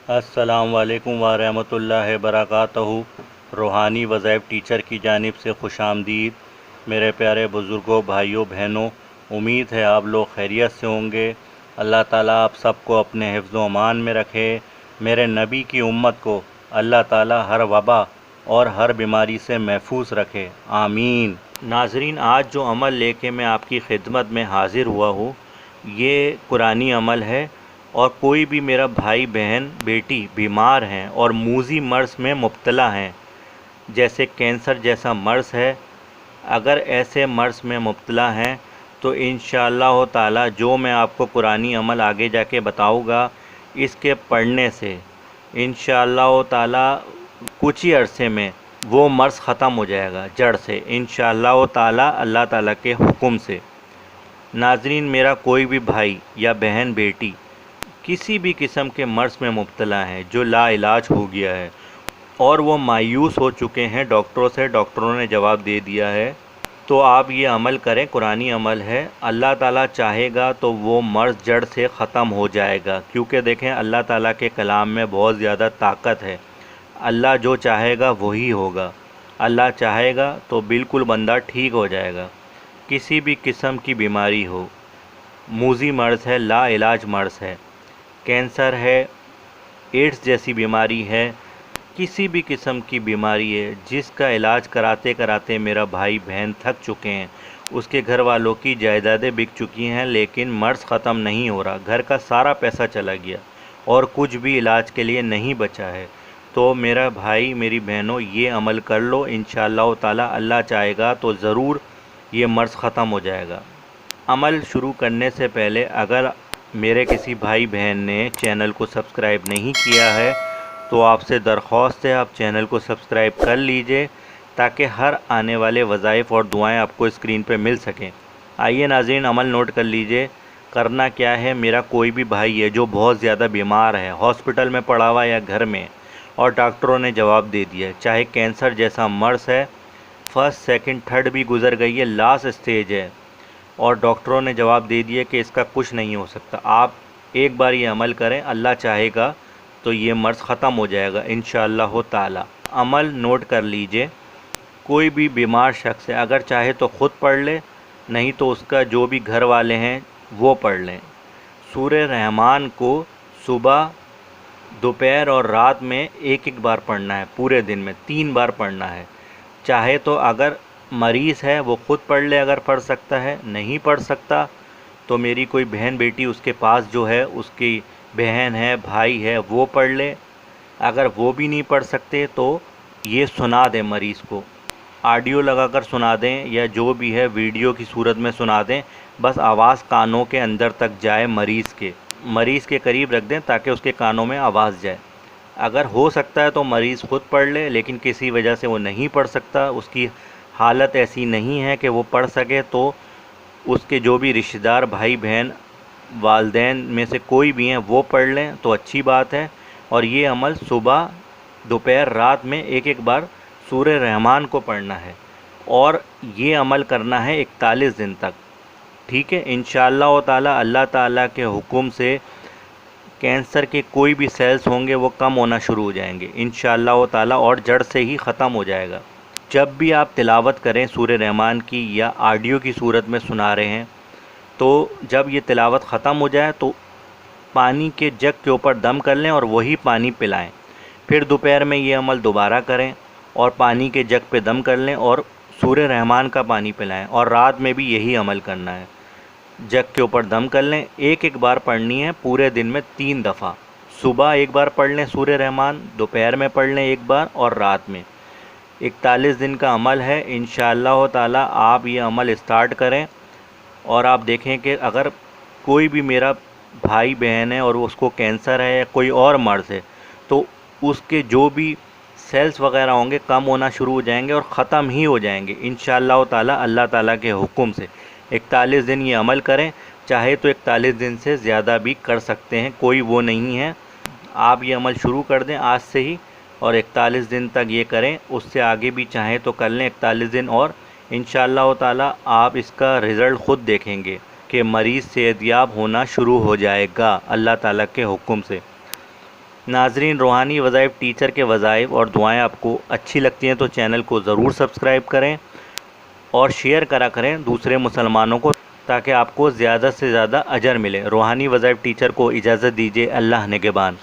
السلام علیکم ورحمۃ اللہ وبرکاتہ۔ روحانی وظائف ٹیچر کی جانب سے خوش آمدید۔ میرے پیارے بزرگوں، بھائیوں، بہنوں، امید ہے آپ لوگ خیریت سے ہوں گے۔ اللہ تعالیٰ آپ سب کو اپنے حفظ و امان میں رکھے۔ میرے نبی کی امت کو اللہ تعالیٰ ہر وبا اور ہر بیماری سے محفوظ رکھے، آمین۔ ناظرین، آج جو عمل لے کے میں آپ کی خدمت میں حاضر ہوا ہوں، یہ قرآنی عمل ہے۔ اور کوئی بھی میرا بھائی، بہن، بیٹی بیمار ہیں اور موذی مرض میں مبتلا ہیں، جیسے کینسر جیسا مرض ہے، اگر ایسے مرض میں مبتلا ہیں تو انشاءاللہ تعالی جو میں آپ کو قرآنی عمل آگے جا کے بتاؤں گا، اس کے پڑھنے سے انشاءاللہ تعالی کچھ ہی عرصے میں وہ مرض ختم ہو جائے گا جڑ سے، انشاءاللہ تعالی اللہ تعالی کے حکم سے۔ ناظرین، میرا کوئی بھی بھائی یا بہن، بیٹی کسی بھی قسم کے مرض میں مبتلا ہیں جو لا علاج ہو گیا ہے اور وہ مایوس ہو چکے ہیں ڈاکٹروں سے، ڈاکٹروں نے جواب دے دیا ہے، تو آپ یہ عمل کریں، قرآنی عمل ہے۔ اللہ تعالیٰ چاہے گا تو وہ مرض جڑ سے ختم ہو جائے گا، کیونکہ دیکھیں اللہ تعالیٰ کے کلام میں بہت زیادہ طاقت ہے۔ اللہ جو چاہے گا وہی ہوگا۔ اللہ چاہے گا تو بالکل بندہ ٹھیک ہو جائے گا، کسی بھی قسم کی بیماری ہو۔ موذی مرض ہے، لا علاج مرض ہے، کینسر ہے، ایڈز جیسی بیماری ہے، کسی بھی قسم کی بیماری ہے جس کا علاج کراتے کراتے میرا بھائی بہن تھک چکے ہیں، اس کے گھر والوں کی جائیدادیں بک چکی ہیں، لیکن مرض ختم نہیں ہو رہا، گھر کا سارا پیسہ چلا گیا اور کچھ بھی علاج کے لیے نہیں بچا ہے، تو میرا بھائی، میری بہنوں، یہ عمل کر لو، انشاءاللہ تعالی اللہ چاہے گا تو ضرور یہ مرض ختم ہو جائے گا۔ عمل شروع کرنے سے پہلے اگر میرے کسی بھائی بہن نے چینل کو سبسکرائب نہیں کیا ہے تو آپ سے درخواست ہے آپ چینل کو سبسکرائب کر لیجئے، تاکہ ہر آنے والے وظائف اور دعائیں آپ کو اسکرین پہ مل سکیں۔ آئیے ناظرین، عمل نوٹ کر لیجئے۔ کرنا کیا ہے، میرا کوئی بھی بھائی ہے جو بہت زیادہ بیمار ہے، ہاسپٹل میں پڑا ہوا یا گھر میں، اور ڈاکٹروں نے جواب دے دیا ہے، چاہے کینسر جیسا مرض ہے، فرسٹ، سیکنڈ، تھرڈ بھی گزر گئی ہے، لاسٹ اسٹیج ہے، اور ڈاکٹروں نے جواب دے دیا کہ اس کا کچھ نہیں ہو سکتا، آپ ایک بار یہ عمل کریں، اللہ چاہے گا تو یہ مرض ختم ہو جائے گا انشاءاللہ تعالی۔ عمل نوٹ کر لیجئے۔ کوئی بھی بیمار شخص ہے، اگر چاہے تو خود پڑھ لے، نہیں تو اس کا جو بھی گھر والے ہیں وہ پڑھ لیں۔ سورہ رحمان کو صبح، دوپہر اور رات میں ایک ایک بار پڑھنا ہے، پورے دن میں 3 بار پڑھنا ہے۔ چاہے تو اگر مریض ہے وہ خود پڑھ لے، اگر پڑھ سکتا ہے، نہیں پڑھ سکتا تو میری کوئی بہن بیٹی اس کے پاس جو ہے، اس کی بہن ہے، بھائی ہے، وہ پڑھ لے۔ اگر وہ بھی نہیں پڑھ سکتے تو یہ سنا دیں مریض کو، آڈیو لگا کر سنا دیں، یا جو بھی ہے ویڈیو کی صورت میں سنا دیں، بس آواز کانوں کے اندر تک جائے، مریض کے قریب رکھ دیں تاکہ اس کے کانوں میں آواز جائے۔ اگر ہو سکتا ہے تو مریض خود پڑھ لے، لیکن کسی وجہ سے وہ نہیں پڑھ سکتا، اس کی حالت ایسی نہیں ہے کہ وہ پڑھ سکے، تو اس کے جو بھی رشتہ دار، بھائی بہن، والدین میں سے کوئی بھی ہیں وہ پڑھ لیں تو اچھی بات ہے۔ اور یہ عمل صبح، دوپہر، رات میں ایک ایک بار سورہ رحمان کو پڑھنا ہے، اور یہ عمل کرنا ہے 41 دن تک، ٹھیک ہے؟ انشاءاللہ تعالی اللہ تعالیٰ کے حکم سے کینسر کے کوئی بھی سیلز ہوں گے وہ کم ہونا شروع ہو جائیں گے انشاءاللہ تعالی، اور جڑ سے ہی ختم ہو جائے گا۔ جب بھی آپ تلاوت کریں سورہ رحمان کی، یا آڈیو کی صورت میں سنا رہے ہیں، تو جب یہ تلاوت ختم ہو جائے تو پانی کے جگ کے اوپر دم کر لیں اور وہی پانی پلائیں۔ پھر دوپہر میں یہ عمل دوبارہ کریں اور پانی کے جگ پہ دم کر لیں اور سورہ رحمان کا پانی پلائیں، اور رات میں بھی یہی عمل کرنا ہے، جگ کے اوپر دم کر لیں، ایک ایک بار پڑھنی ہے پورے دن میں 3 دفعہ۔ صبح ایک بار پڑھ لیں سورہ رحمان، دوپہر میں پڑھ لیں ایک بار، اور رات میں۔ 41 دن کا عمل ہے، انشاءاللہ تعالی آپ یہ عمل اسٹارٹ کریں، اور آپ دیکھیں کہ اگر کوئی بھی میرا بھائی بہن ہے اور اس کو کینسر ہے یا کوئی اور مرض ہے، تو اس کے جو بھی سیلز وغیرہ ہوں گے کم ہونا شروع ہو جائیں گے اور ختم ہی ہو جائیں گے انشاءاللہ تعالی اللہ تعالیٰ کے حکم سے۔ 41 دن یہ عمل کریں، چاہے تو 41 دن سے زیادہ بھی کر سکتے ہیں، کوئی وہ نہیں ہے، آپ یہ عمل شروع کر دیں آج سے ہی، اور 41 دن تک یہ کریں، اس سے آگے بھی چاہیں تو کر لیں 41 دن، اور انشاءاللہ تعالی آپ اس کا رزلٹ خود دیکھیں گے کہ مریض صحت یاب ہونا شروع ہو جائے گا اللہ تعالیٰ کے حکم سے۔ ناظرین، روحانی وظائف ٹیچر کے وظائف اور دعائیں آپ کو اچھی لگتی ہیں تو چینل کو ضرور سبسکرائب کریں اور شیئر کرا کریں دوسرے مسلمانوں کو، تاکہ آپ کو زیادہ سے زیادہ اجر ملے۔ روحانی وظائف ٹیچر کو اجازت دیجیے۔ اللہ نگہبان۔